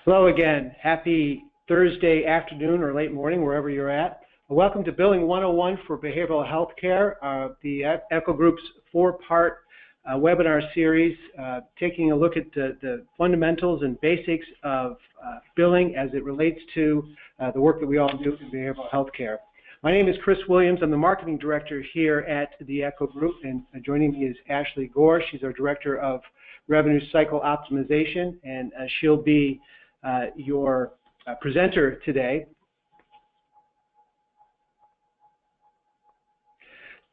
Hello again. Happy Thursday afternoon or late morning, wherever you're at. Welcome to Billing 101 for Behavioral Health Care, the Echo Group's four-part webinar series, taking a look at the fundamentals and basics of billing as it relates to the work that we all do in behavioral health care. My name is Chris Williams. I'm the marketing director here at the Echo Group, and joining me is Ashley Gore. She's our director of revenue cycle optimization, and she'll be your presenter today.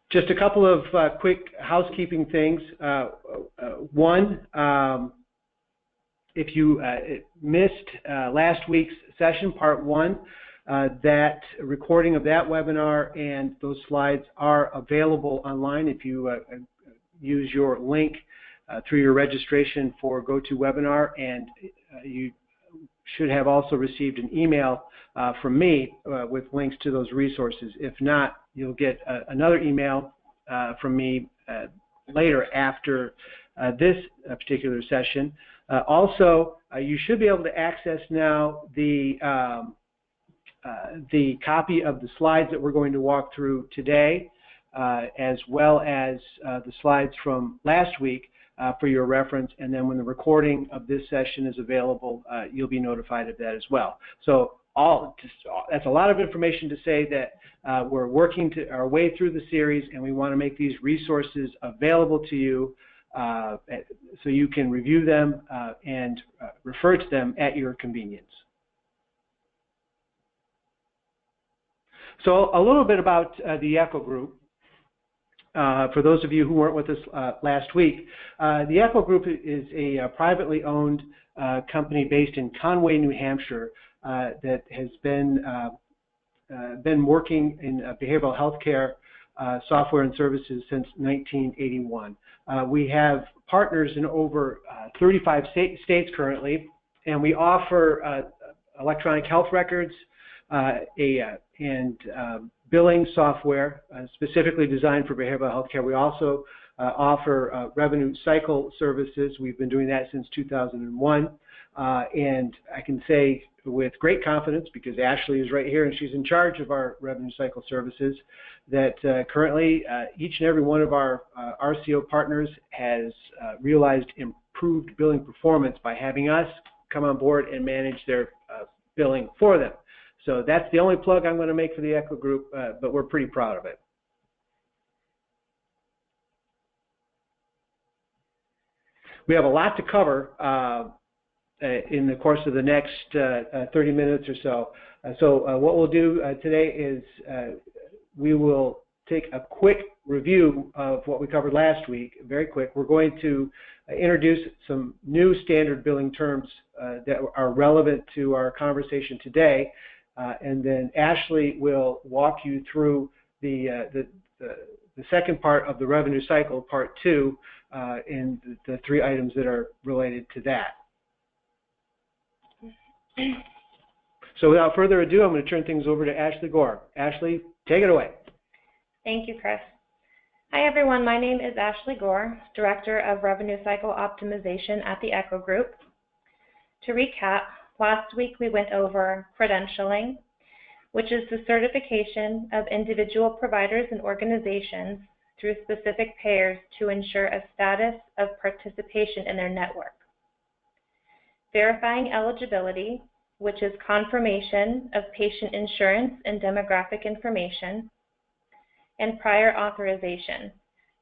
Just a couple of quick housekeeping things. One, if you missed last week's session, part one, that recording of that webinar and those slides are available online if you use your link through your registration for GoToWebinar, and you should have also received an email from me with links to those resources. If not, you'll get another email from me later after this particular session. Also, you should be able to access now the copy of the slides that we're going to walk through today, as well as the slides from last week for your reference, and then when the recording of this session is available, you'll be notified of that as well. So that's a lot of information to say that we're working our way through the series, and we want to make these resources available to you so you can review them and refer to them at your convenience. So a little bit about the Echo Group. For those of you who weren't with us last week, the Echo Group is a privately owned company based in Conway, New Hampshire, that has been working in behavioral health care software and services since 1981. We have partners in over 35 states currently, and we offer electronic health records and billing software specifically designed for behavioral health care. We also offer revenue cycle services. We've been doing that since 2001. And I can say with great confidence, because Ashley is right here and she's in charge of our revenue cycle services, that currently each and every one of our RCO partners has realized improved billing performance by having us come on board and manage their billing for them. So that's the only plug I'm going to make for the Echo Group, but we're pretty proud of it. We have a lot to cover in the course of the next 30 minutes or so. So what we'll do today is we will take a quick review of what we covered last week, very quick. We're going to introduce some new standard billing terms that are relevant to our conversation today. And then Ashley will walk you through the second part of the revenue cycle, part two, and the three items that are related to that. So without further ado, I'm going to turn things over to Ashley Gore. Ashley, take it away. Thank you, Chris. Hi, everyone. My name is Ashley Gore, Director of Revenue Cycle Optimization at the Echo Group. To recap, last week we went over credentialing, which is the certification of individual providers and organizations through specific payers to ensure a status of participation in their network. Verifying eligibility, which is confirmation of patient insurance and demographic information. And prior authorization,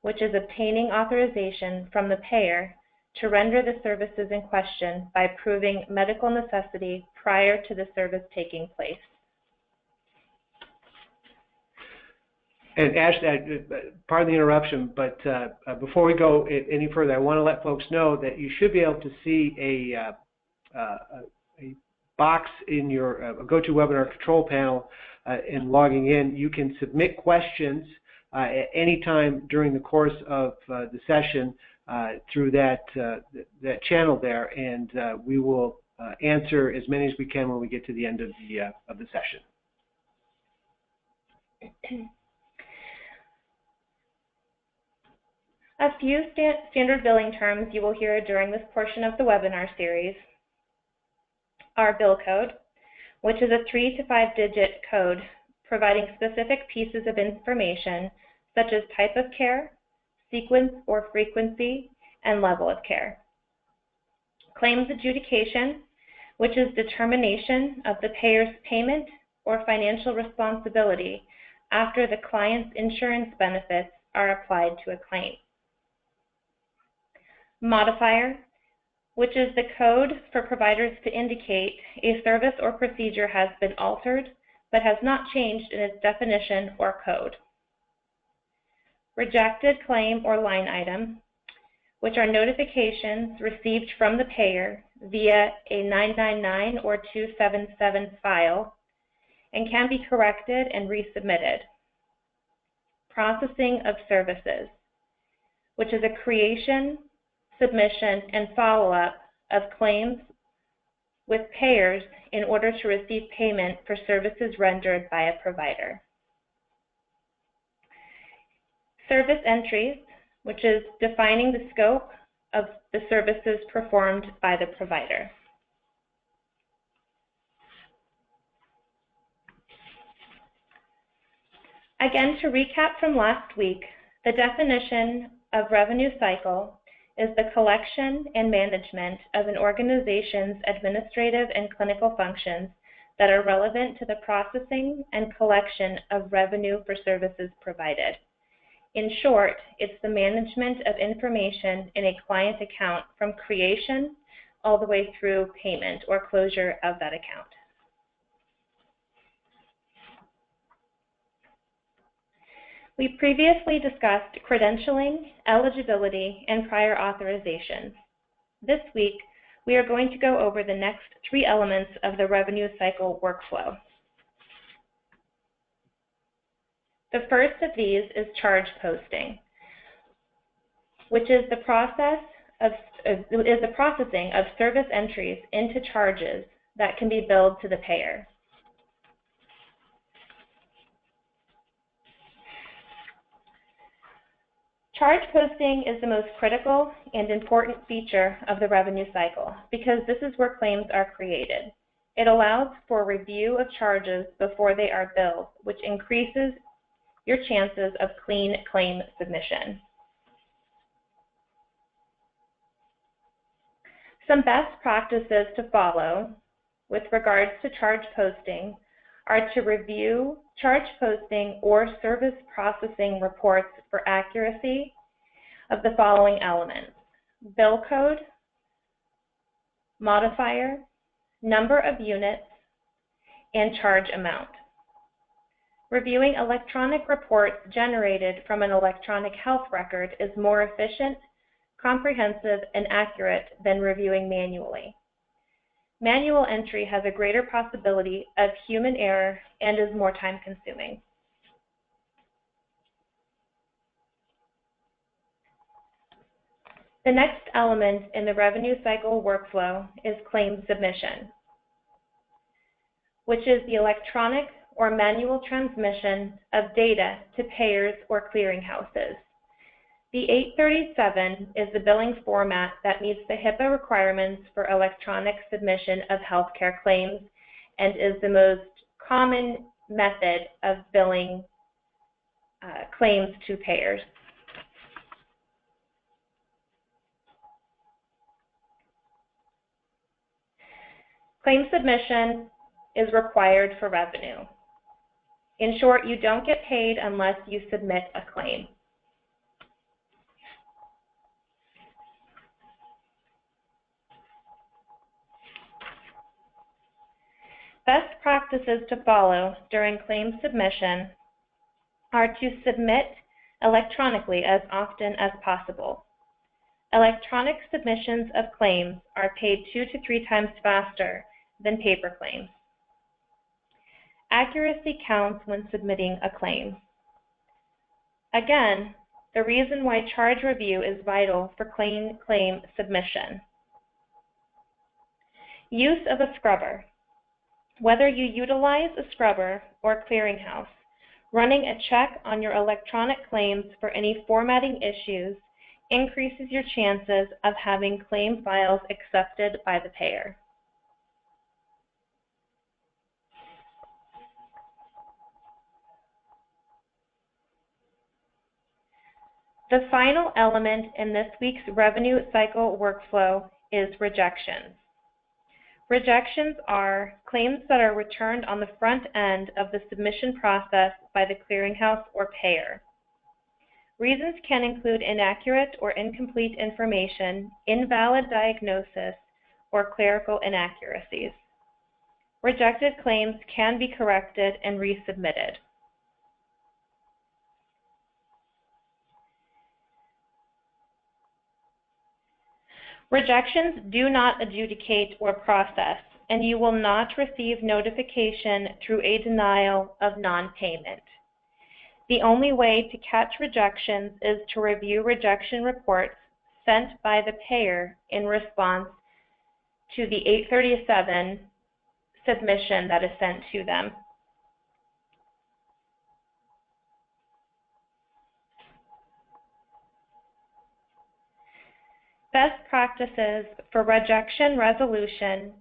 which is obtaining authorization from the payer to render the services in question by proving medical necessity prior to the service taking place. And Ashley, pardon the interruption, but before we go any further, I want to let folks know that you should be able to see a box in your GoToWebinar control panel in logging in. You can submit questions at any time during the course of the session through that channel there, and we will answer as many as we can when we get to the end of the session. A few standard billing terms you will hear during this portion of the webinar series. our bill code, which is a 3 to 5-digit code providing specific pieces of information such as type of care, sequence or frequency, and level of care. Claims adjudication, which is determination of the payer's payment or financial responsibility after the client's insurance benefits are applied to a claim. Modifier, which is the code for providers to indicate a service or procedure has been altered but has not changed in its definition or code. Rejected claim or line item, which are notifications received from the payer via a 999 or 277 file and can be corrected and resubmitted. Processing of services, which is a creation, submission, and follow-up of claims with payers in order to receive payment for services rendered by a provider. Service entries, which is defining the scope of the services performed by the provider. Again, to recap from last week, the definition of revenue cycle is the collection and management of an organization's administrative and clinical functions that are relevant to the processing and collection of revenue for services provided. In short, it's the management of information in a client account from creation all the way through payment or closure of that account. We previously discussed credentialing, eligibility, and prior authorizations. This week, we are going to go over the next 3 elements of the revenue cycle workflow. The first of these is charge posting, which is the processing of service entries into charges that can be billed to the payer. Charge posting is the most critical and important feature of the revenue cycle because this is where claims are created. It allows for review of charges before they are billed, which increases your chances of clean claim submission. Some best practices to follow with regards to charge posting are to review charge posting or service processing reports for accuracy of the following elements: bill code, modifier, number of units, and charge amount. Reviewing electronic reports generated from an electronic health record is more efficient, comprehensive, and accurate than reviewing manually. Manual entry has a greater possibility of human error and is more time-consuming. The next element in the revenue cycle workflow is claim submission, which is the electronic or manual transmission of data to payers or clearinghouses. The 837 is the billing format that meets the HIPAA requirements for electronic submission of healthcare claims and is the most common method of billing claims to payers. Claim submission is required for revenue. In short, you don't get paid unless you submit a claim. Best practices to follow during claim submission are to submit electronically as often as possible. Electronic submissions of claims are paid 2 to 3 times faster than paper claims. Accuracy counts when submitting a claim. Again, the reason why charge review is vital for claim submission. Use of a scrubber. Whether you utilize a scrubber or clearinghouse, running a check on your electronic claims for any formatting issues increases your chances of having claim files accepted by the payer. The final element in this week's revenue cycle workflow is rejections. Rejections are claims that are returned on the front end of the submission process by the clearinghouse or payer. Reasons can include inaccurate or incomplete information, invalid diagnosis, or clerical inaccuracies. Rejected claims can be corrected and resubmitted. Rejections do not adjudicate or process, and you will not receive notification through a denial of non-payment. The only way to catch rejections is to review rejection reports sent by the payer in response to the 837 submission that is sent to them. Best practices for rejection resolution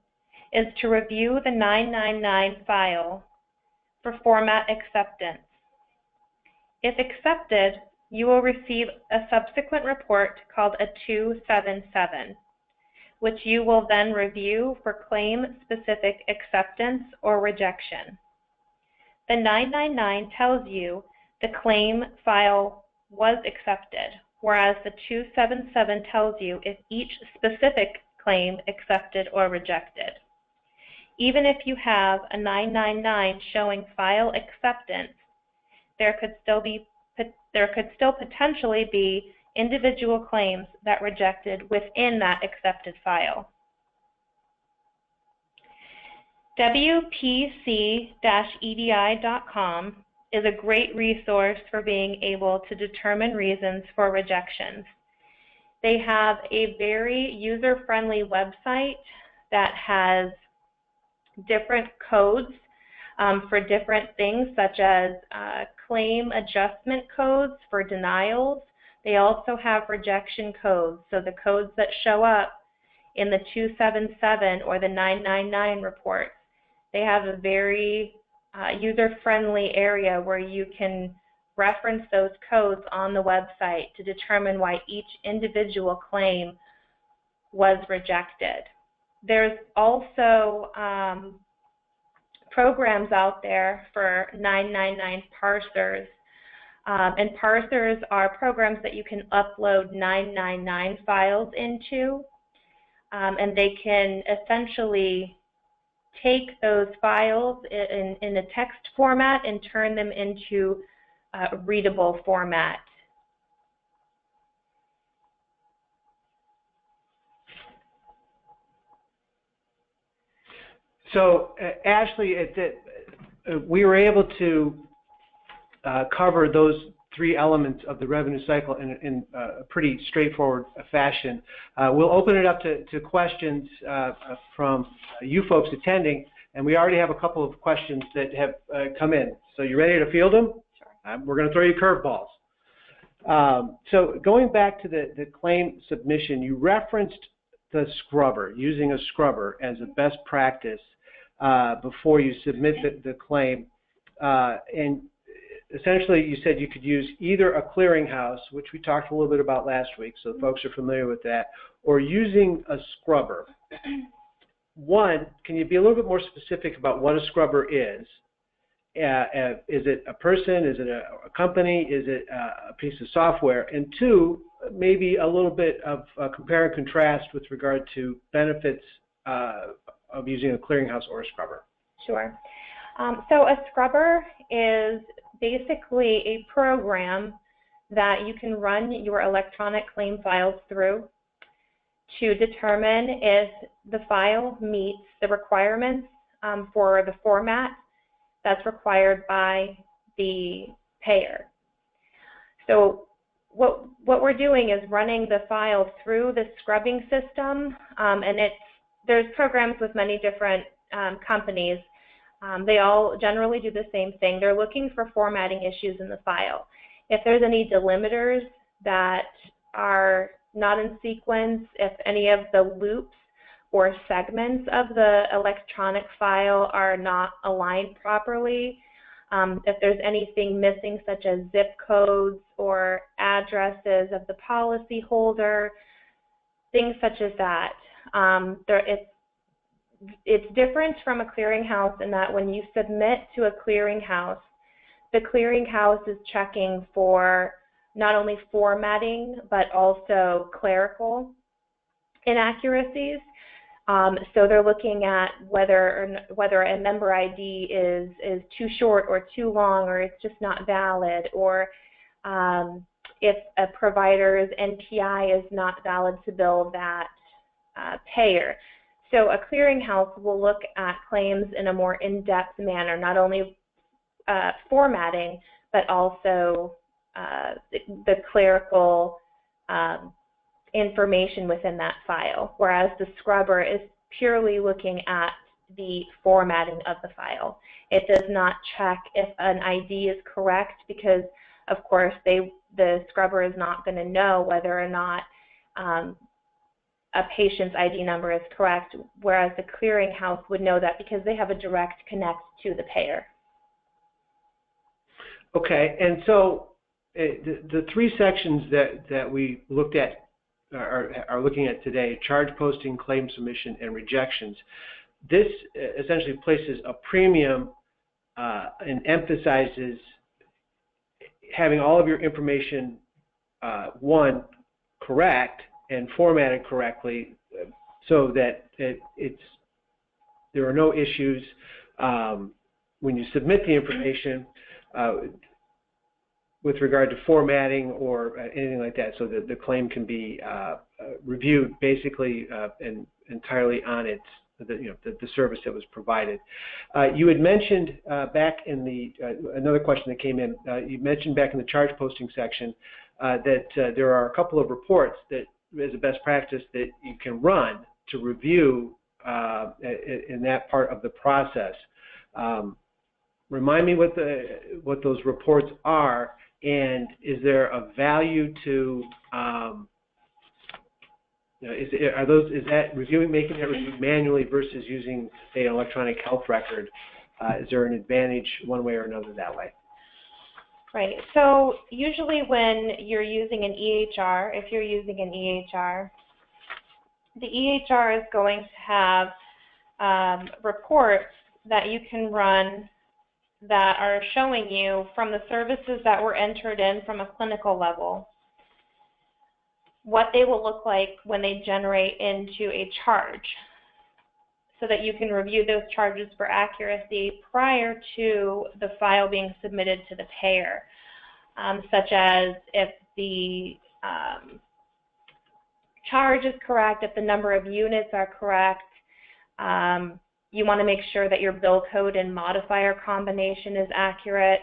is to review the 999 file for format acceptance. If accepted, you will receive a subsequent report called a 277, which you will then review for claim-specific acceptance or rejection. The 999 tells you the claim file was accepted, whereas the 277 tells you if each specific claim accepted or rejected. Even if you have a 999 showing file acceptance, there could still potentially be individual claims that rejected within that accepted file. WPC-EDI.com is a great resource for being able to determine reasons for rejections. They have a very user-friendly website that has different codes for different things, such as claim adjustment codes for denials. They also have rejection codes, so the codes that show up in the 277 or the 999 reports. They have a very user-friendly area where you can reference those codes on the website to determine why each individual claim was rejected. There's also programs out there for 999 parsers, and parsers are programs that you can upload 999 files into, and they can essentially take those files in a text format and turn them into a readable format. So, Ashley, we were able to cover those three elements of the revenue cycle in a pretty straightforward fashion. We'll open it up to questions from you folks attending, and we already have a couple of questions that have come in. So you ready to field them? Sure. We're going to throw you curveballs. So going back to the claim submission, you referenced the scrubber, using a scrubber as a best practice before you submit the claim. And essentially, you said you could use either a clearinghouse, which we talked a little bit about last week, so folks are familiar with that, or using a scrubber. One, can you be a little bit more specific about what a scrubber is? Is it a person? Is it a company? Is it a piece of software? And two, maybe a little bit of compare and contrast with regard to benefits of using a clearinghouse or a scrubber. Sure. So a scrubber is basically a program that you can run your electronic claim files through to determine if the file meets the requirements for the format that's required by the payer. So what we're doing is running the file through the scrubbing system, and there's programs with many different companies. They all generally do the same thing. They're looking for formatting issues in the file. If there's any delimiters that are not in sequence, if any of the loops or segments of the electronic file are not aligned properly, if there's anything missing, such as zip codes or addresses of the policy holder, things such as that. It's different from a clearinghouse in that when you submit to a clearinghouse, the clearinghouse is checking for not only formatting but also clerical inaccuracies. So they're looking at whether a member ID is too short or too long, or it's just not valid, or if a provider's NPI is not valid to bill that payer. So a clearinghouse will look at claims in a more in-depth manner, not only formatting, but also the clerical information within that file, whereas the scrubber is purely looking at the formatting of the file. It does not check if an ID is correct because, of course, the scrubber is not going to know whether or not a patient's ID number is correct, whereas the clearinghouse would know that because they have a direct connect to the payer. Okay, and so the three sections that we looked at are looking at today: charge posting, claim submission, and rejections. This essentially places a premium and emphasizes having all of your information, one, correct and formatted correctly, so that there are no issues when you submit the information with regard to formatting or anything like that, so that the claim can be reviewed basically and entirely on the service that was provided. You had mentioned back in the another question that came in. You mentioned back in the charge posting section that there are a couple of reports that, as a best practice, that you can run to review in that part of the process. Remind me what those reports are, and is there a value to is that reviewing, making that review manually versus using, say, an electronic health record? Is there an advantage one way or another that way? Right. So usually when you're using an EHR, if you're using an EHR, the EHR is going to have reports that you can run that are showing you from the services that were entered in from a clinical level what they will look like when they generate into a charge, so that you can review those charges for accuracy prior to the file being submitted to the payer, such as if the charge is correct, if the number of units are correct. You want to make sure that your bill code and modifier combination is accurate,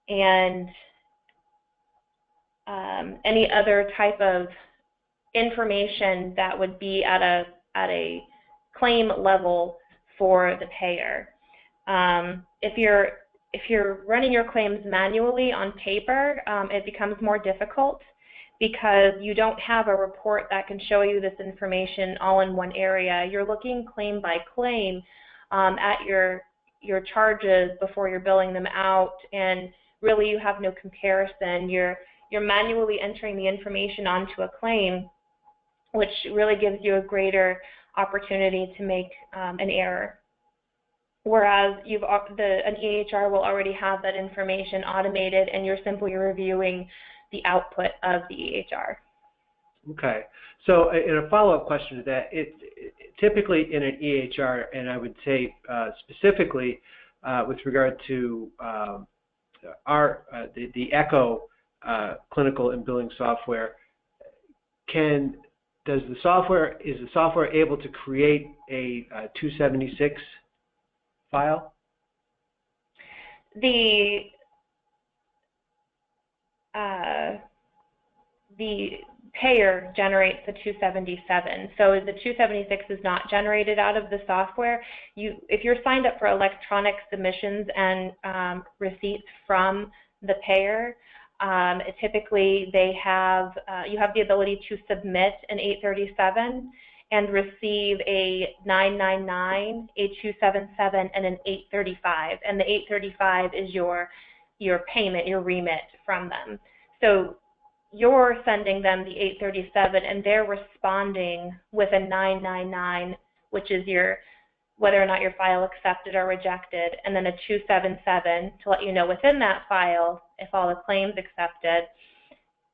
and any other type of information that would be at a claim level for the payer. If you're running your claims manually on paper, it becomes more difficult because you don't have a report that can show you this information all in one area. You're looking claim by claim at your charges before you're billing them out, and really you have no comparison. You're manually entering the information onto a claim, which really gives you a greater opportunity to make an error. Whereas an EHR will already have that information automated, and you're simply reviewing the output of the EHR. Okay. So in a follow-up question to that, typically in an EHR, and I would say specifically with regard to the Echo clinical and billing software, is the software able to create a 276 file? The payer generates the 277. So the 276 is not generated out of the software. If you're signed up for electronic submissions and receipts from the payer, typically you have the ability to submit an 837, and receive a 999, a 277, and an 835. And the 835 is your payment, your remit from them. So you're sending them the 837, and they're responding with a 999, which is your whether or not your file accepted or rejected, and then a 277 to let you know within that file if all the claims accepted,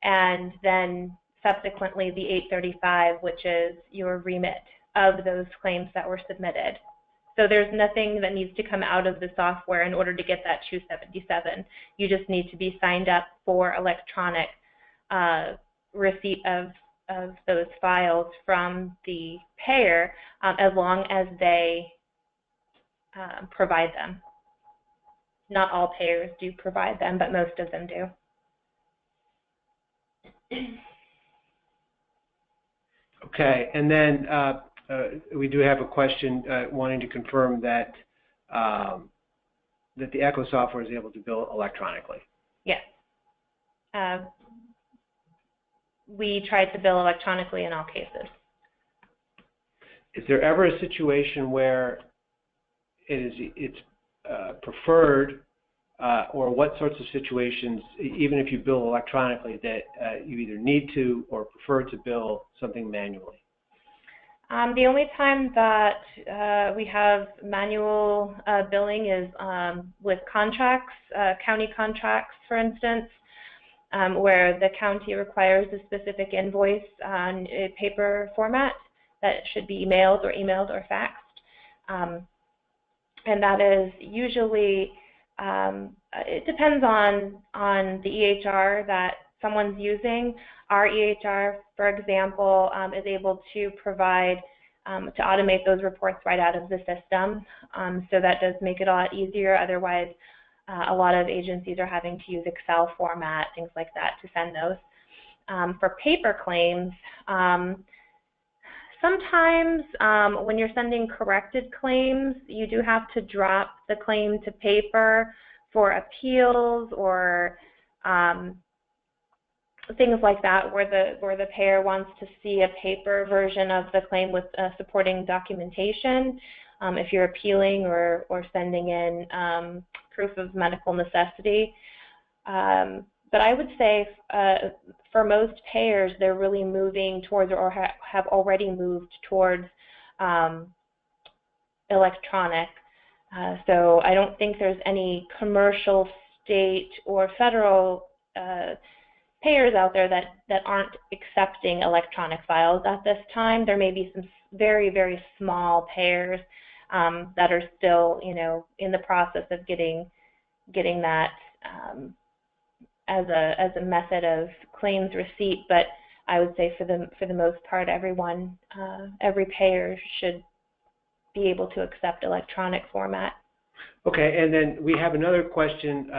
and then subsequently the 835, which is your remit of those claims that were submitted. So there's nothing that needs to come out of the software in order to get that 277. You just need to be signed up for electronic receipt of those files from the payer as long as they provide them. Not all payers do provide them, but most of them do. Okay, and then we do have a question wanting to confirm that that the ECHO software is able to bill electronically. Yes. We try to bill electronically in all cases. Is there ever a situation where it's preferred, or what sorts of situations, even if you bill electronically, that you either need to or prefer to bill something manually? The only time that we have manual billing is with contracts, county contracts, for instance, where the county requires a specific invoice on a paper format that should be emailed or faxed. And that is usually, it depends on the EHR that someone's using. Our EHR, for example, is able to provide, to automate those reports right out of the system. So that does make it a lot easier. Otherwise, a lot of agencies are having to use Excel format, things like that, to send those. For paper claims, sometimes when you're sending corrected claims, you do have to drop the claim to paper for appeals or things like that, where the payer wants to see a paper version of the claim with supporting documentation. If you're appealing or sending in proof of medical necessity. But I would say for most payers, they're really moving towards or have already moved towards electronic. So I don't think there's any commercial, state, or federal payers out there that aren't accepting electronic files at this time. There may be some very, very small payers that are still, in the process of getting that as a method of claims receipt. But I would say for the most part, every payer should be able to accept electronic format. Okay, and then we have another question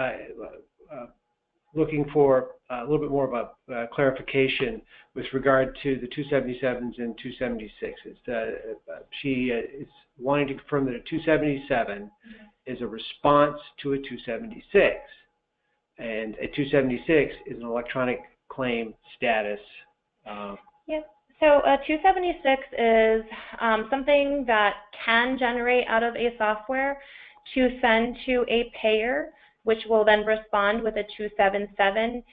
looking for a little bit more of a clarification with regard to the 277s and 276s. She is wanting to confirm that a 277 is a response to a 276, and a 276 is an electronic claim status. Yep. So a 276 is something that can generate out of a software to send to a payer, which will then respond with a 277.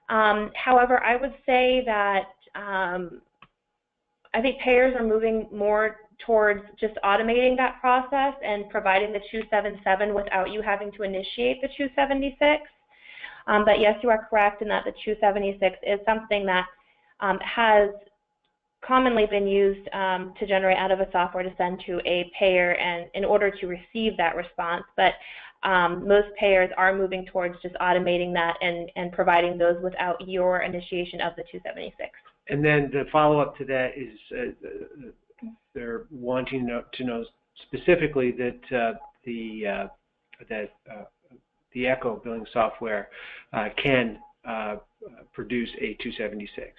However, I would say that I think payers are moving more towards just automating that process and providing the 277 without you having to initiate the 276. But yes, you are correct in that the 276 is something that has commonly been used to generate out of a software to send to a payer and in order to receive that response. But most payers are moving towards just automating that and providing those without your initiation of the 276. And then the follow-up to that is they're wanting to know specifically that the ECHO billing software can produce a 276.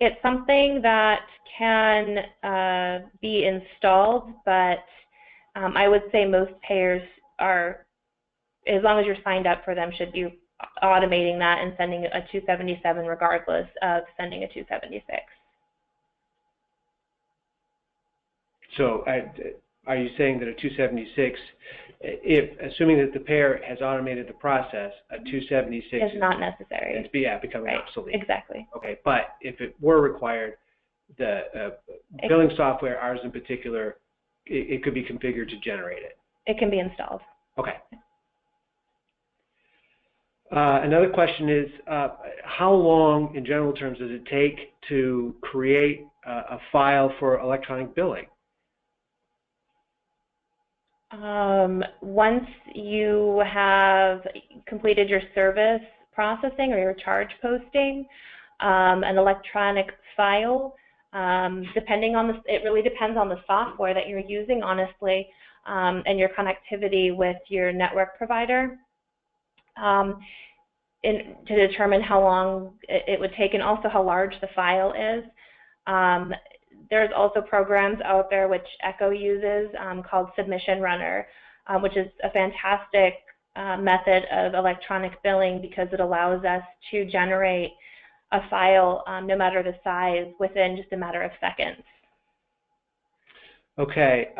It's something that can be installed, but I would say most payers are, as long as you're signed up for them, should be automating that and sending a 277 regardless of sending a 276. So are you saying that a 276, assuming that the payer has automated the process, a 276 is not necessary. It's becoming right. obsolete. Exactly. Okay, but if it were required, the billing software, ours in particular, it could be configured to generate it. It can be installed. Okay. Another question is, how long, in general terms, does it take to create a file for electronic billing? Once you have completed your service processing or your charge posting, an electronic file, depending on it really depends on the software that you're using, honestly, and your connectivity with your network provider. To determine how long it would take and also how large the file is. There's also programs out there which Echo uses called Submission Runner, which is a fantastic method of electronic billing because it allows us to generate a file, no matter the size, within just a matter of seconds. Okay.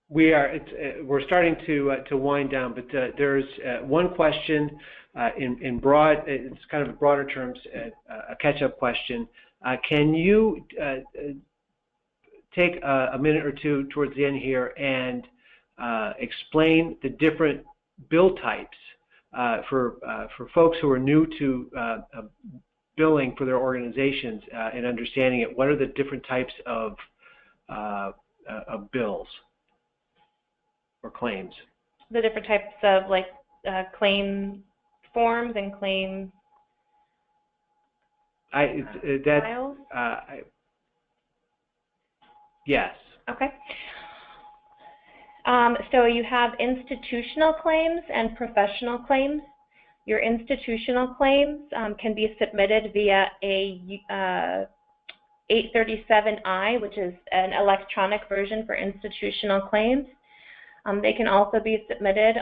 We're starting to wind down, but there's one question in broad. It's kind of broader terms, a catch-up question. Can you take a minute or two towards the end here and explain the different bill types for folks who are new to billing for their organizations and understanding it? What are the different types of bills or claims? The different types of claim forms and claim files? Yes. Okay. So you have institutional claims and professional claims. Your institutional claims can be submitted via a 837I, which is an electronic version for institutional claims. They can also be submitted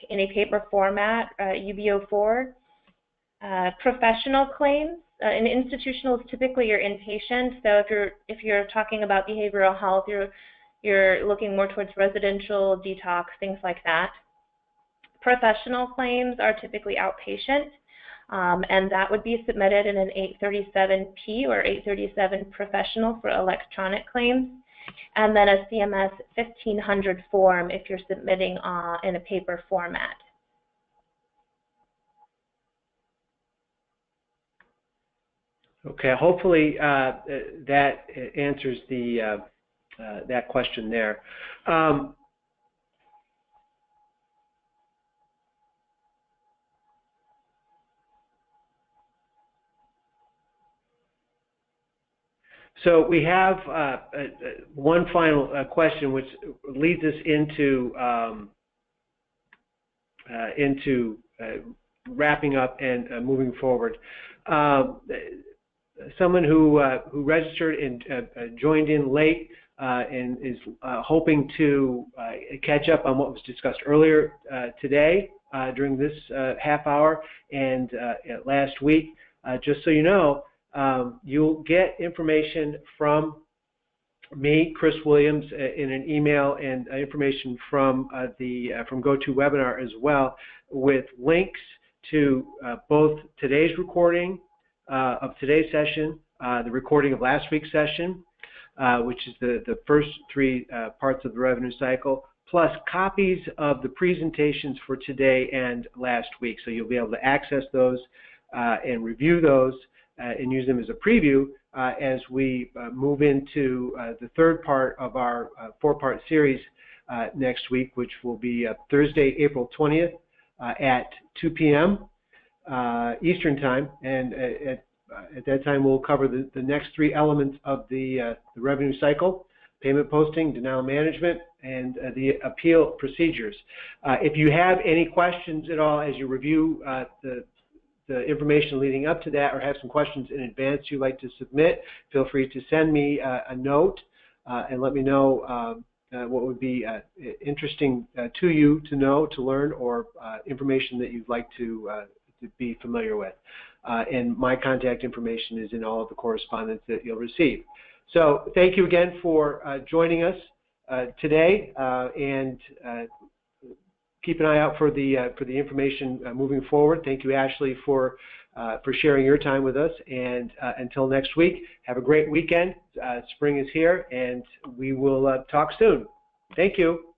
in a paper format, UB04. Professional claims, in institutional is typically your inpatient. So if you're talking about behavioral health, you're looking more towards residential, detox, things like that. Professional claims are typically outpatient, and that would be submitted in an 837P or 837 professional for electronic claims. And then a CMS 1500 form if you're submitting in a paper format. Okay, hopefully that answers that question there. So we have one final question, which leads us into wrapping up and moving forward. Someone who registered and joined in late and is hoping to catch up on what was discussed earlier today during this half hour and last week. Just so you know, you'll get information from me, Chris Williams, in an email, and information from from GoToWebinar as well, with links to both today's recording of today's session, the recording of last week's session, which is the first three parts of the revenue cycle, plus copies of the presentations for today and last week. So you'll be able to access those and review those and use them as a preview as we move into the third part of our four-part series next week, which will be Thursday, April 20th at 2 p.m. Eastern Time. And at that time, we'll cover the next three elements of the revenue cycle: payment posting, denial management, and the appeal procedures. If you have any questions at all as you review the information leading up to that, or have some questions in advance you'd like to submit, feel free to send me a note and let me know what would be interesting to you to know, to learn, or information that you'd like to to be familiar with. And my contact information is in all of the correspondence that you'll receive. So thank you again for joining us today, and keep an eye out for the information moving forward. Thank you, Ashley, for sharing your time with us. And until next week, have a great weekend. Spring is here, and we will talk soon. Thank you.